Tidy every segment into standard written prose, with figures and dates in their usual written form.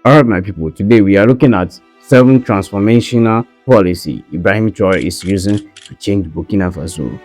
Alright, my people, today we are looking at 7 transformational policy Ibrahim Traoré is using to change Burkina Faso.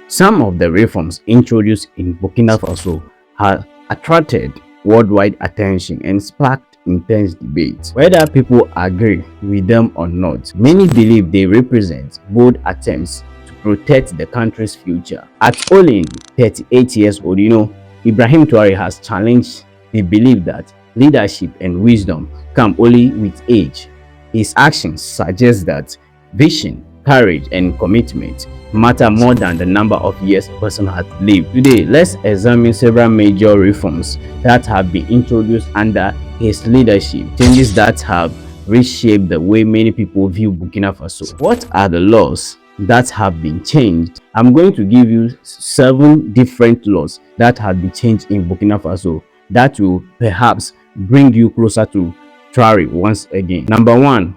Some of the reforms introduced in Burkina Faso have attracted worldwide attention and sparked intense debates. Whether people agree with them or not, many believe they represent bold attempts to protect the country's future. At only 38 years old, Ibrahim Traoré has challenged the belief that leadership and wisdom come only with age. His actions suggest that vision, courage, and commitment matter more than the number of years a person has lived. Today, let's examine several major reforms that have been introduced under his leadership, changes that have reshaped the way many people view Burkina Faso. What are the laws that have been changed? I'm going to give you 7 different laws that have been changed in Burkina Faso that will perhaps bring you closer to Traoré once again. Number 1,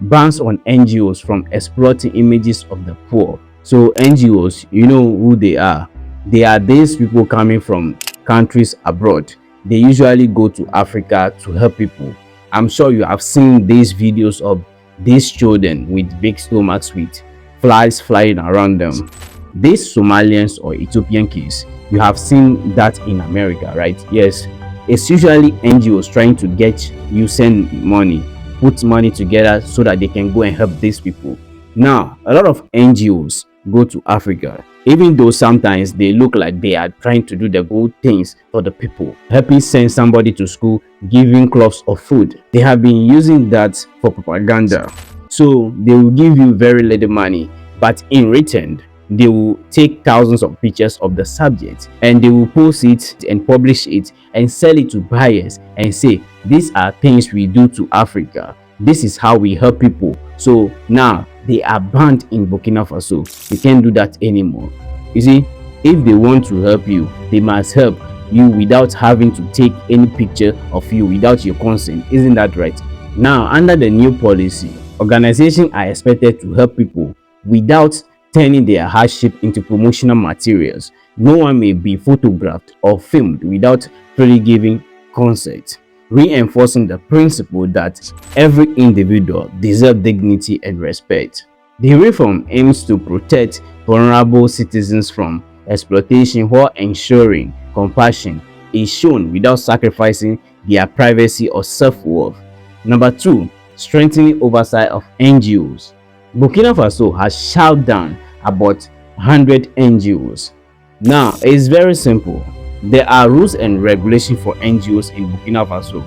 bans on NGOs from exploiting images of the poor. So NGOs, you know who they are. They are these people coming from countries abroad. They usually go to Africa to help people. I'm sure you have seen these videos of these children with big stomachs with flies flying around them. These Somalians or Ethiopian kids, you have seen that in America, right? Yes, it's usually NGOs trying to get you send money, put money together so that they can go and help these people. Now, a lot of NGOs go to Africa, even though sometimes they look like they are trying to do the good things for the people, helping send somebody to school, giving clothes or food. They have been using that for propaganda. So they will give you very little money, but in return, they will take thousands of pictures of the subject and they will post it and publish it and sell it to buyers and say, these are things we do to Africa. This is how we help people. So now they are banned in Burkina Faso. You can't do that anymore. You see, if they want to help you, they must help you without having to take any picture of you without your consent. Isn't that right? Now, under the new policy, organizations are expected to help people without turning their hardship into promotional materials. No one may be photographed or filmed without freely giving consent, reinforcing the principle that every individual deserves dignity and respect. The reform aims to protect vulnerable citizens from exploitation while ensuring compassion is shown without sacrificing their privacy or self-worth. Number 2, strengthening oversight of NGOs. Burkina Faso has shut down about 100 NGOs. Now, it's very simple. There are rules and regulations for NGOs in Burkina Faso.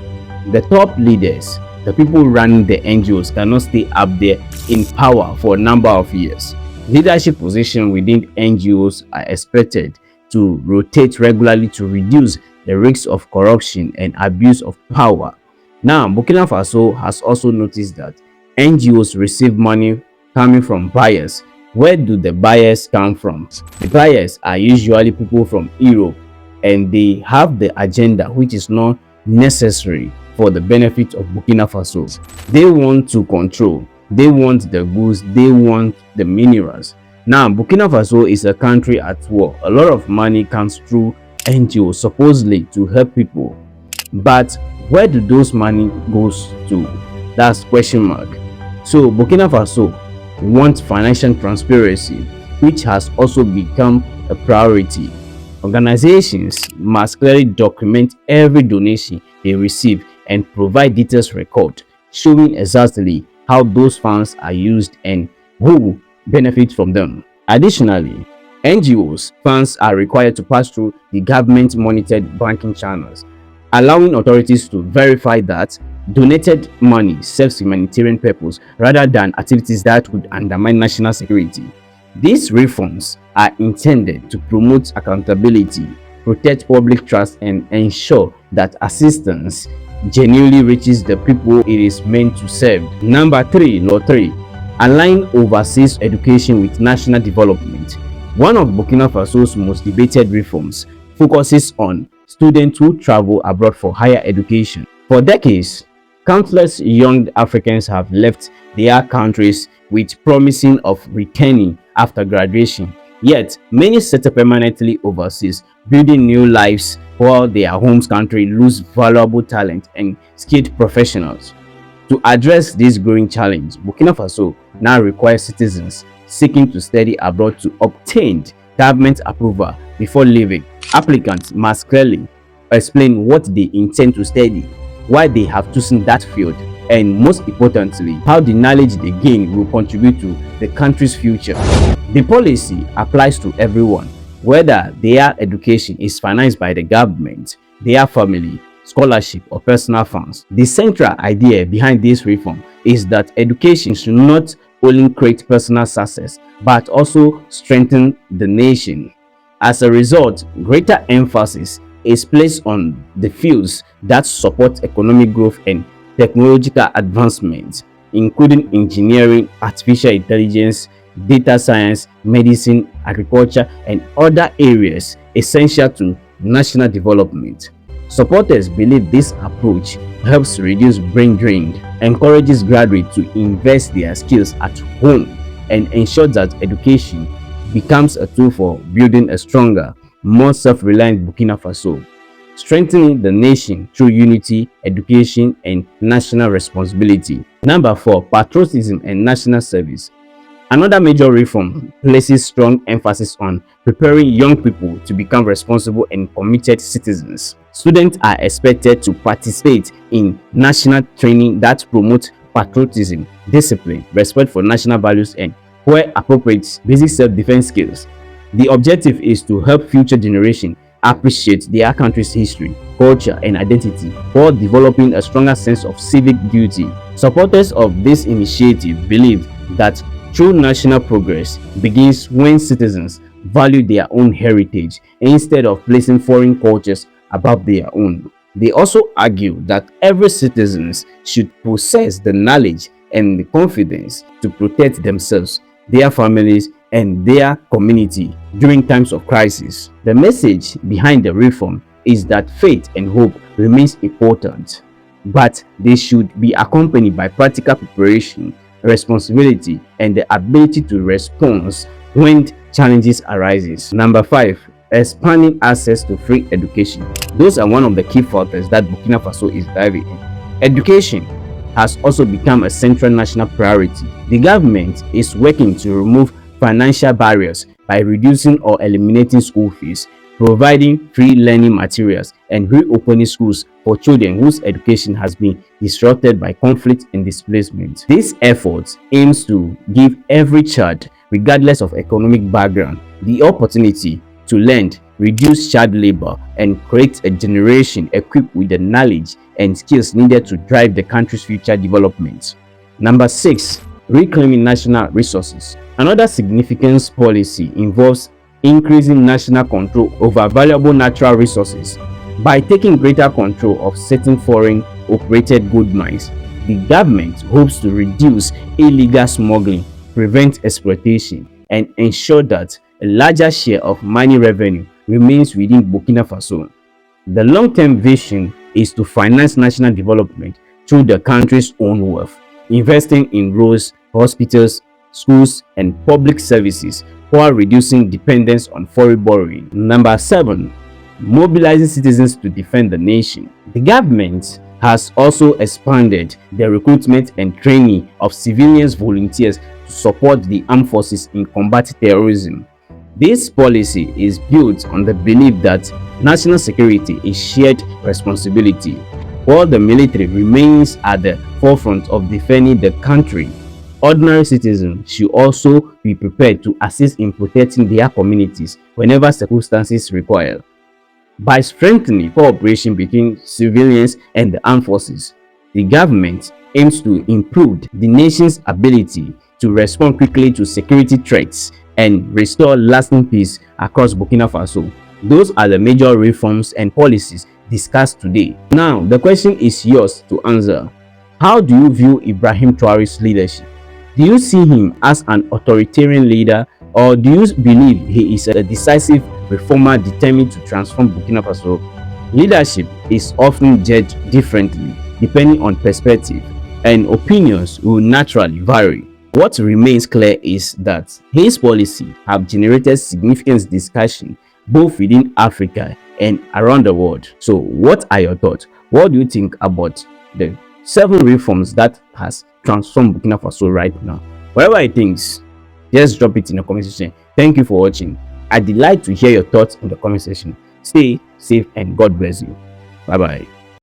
The top leaders, the people running the NGOs, cannot stay up there in power for a number of years. Leadership positions within NGOs are expected to rotate regularly to reduce the risks of corruption and abuse of power. Now, Burkina Faso has also noticed that NGOs receive money coming from buyers. Where do the buyers come from? The buyers are usually people from Europe, and they have the agenda which is not necessary for the benefit of Burkina Faso. They want to control, they want the goods, they want the minerals. Now, Burkina Faso is a country at war. A lot of money comes through NGOs supposedly to help people, but where do those money goes to? That's question mark. So Burkina Faso wants financial transparency, which has also become a priority. Organizations must clearly document every donation they receive and provide detailed record showing exactly how those funds are used and who benefits from them. Additionally, NGOs funds are required to pass through the government monitored banking channels, allowing authorities to verify that donated money serves humanitarian purpose rather than activities that would undermine national security. These reforms are intended to promote accountability, protect public trust, and ensure that assistance genuinely reaches the people it is meant to serve. Number 3, Law 3, align overseas education with national development. One of Burkina Faso's most debated reforms focuses on students who travel abroad for higher education. For decades, countless young Africans have left their countries with promising of returning after graduation. Yet, many settle permanently overseas building new lives while their home country lose valuable talent and skilled professionals. To address this growing challenge, Burkina Faso now requires citizens seeking to study abroad to obtain government approval before leaving. Applicants must clearly explain what they intend to study, why they have chosen that field, and most importantly, how the knowledge they gain will contribute to the country's future. The policy applies to everyone, whether their education is financed by the government, their family, scholarship, or personal funds. The central idea behind this reform is that education should not only create personal success but also strengthen the nation. As a result, greater emphasis is placed on the fields that support economic growth and technological advancement, including engineering, artificial intelligence, data science, medicine, agriculture, and other areas essential to national development. Supporters believe this approach helps reduce brain drain, encourages graduates to invest their skills at home, and ensures that education becomes a tool for building a stronger, more self-reliant Burkina Faso, strengthening the nation through unity, education, and national responsibility. Number 4, patriotism and national service. Another major reform places strong emphasis on preparing young people to become responsible and committed citizens. Students are expected to participate in national training that promotes patriotism, discipline, respect for national values, and, where appropriate, basic self-defense skills. The objective is to help future generations appreciate their country's history, culture, and identity while developing a stronger sense of civic duty. Supporters of this initiative believe that true national progress begins when citizens value their own heritage instead of placing foreign cultures above their own. They also argue that every citizen should possess the knowledge and the confidence to protect themselves, their families, and their community during times of crisis. The message behind the reform is that faith and hope remains important, but they should be accompanied by practical preparation, responsibility, and the ability to respond when challenges arises. Number 5, expanding access to free education. Those are one of the key factors that Burkina Faso is driving in. Education has also become a central national priority. The government is working to remove financial barriers by reducing or eliminating school fees, providing free learning materials, and reopening schools for children whose education has been disrupted by conflict and displacement. This effort aims to give every child, regardless of economic background, the opportunity to learn, reduce child labor, and create a generation equipped with the knowledge and skills needed to drive the country's future development. Number 6, reclaiming national resources. Another significant policy involves increasing national control over valuable natural resources. By taking greater control of certain foreign operated gold mines, the government hopes to reduce illegal smuggling, prevent exploitation, and ensure that a larger share of mining revenue remains within Burkina Faso. The long-term vision is to finance national development through the country's own wealth, investing in roads, hospitals, schools, and public services while reducing dependence on foreign borrowing. Number 7, mobilizing citizens to defend the nation. The government has also expanded the recruitment and training of civilian volunteers to support the armed forces in combating terrorism. This policy is built on the belief that national security is shared responsibility, while the military remains at the forefront of defending the country. Ordinary citizens should also be prepared to assist in protecting their communities whenever circumstances require. By strengthening cooperation between civilians and the armed forces, the government aims to improve the nation's ability to respond quickly to security threats and restore lasting peace across Burkina Faso. Those are the major reforms and policies discussed today. Now, the question is yours to answer. How do you view Ibrahim Traoré's leadership? Do you see him as an authoritarian leader, or do you believe he is a decisive reformer determined to transform Burkina Faso? Leadership is often judged differently depending on perspective, and opinions will naturally vary. What remains clear is that his policies have generated significant discussion both within Africa and around the world. So what are your thoughts? What do you think about the 7 reforms that has transformed Burkina Faso right now? Whatever it thinks, just drop it in the comment section. Thank you for watching. I'd like to hear your thoughts in the comment section. Stay safe and God bless you. Bye bye.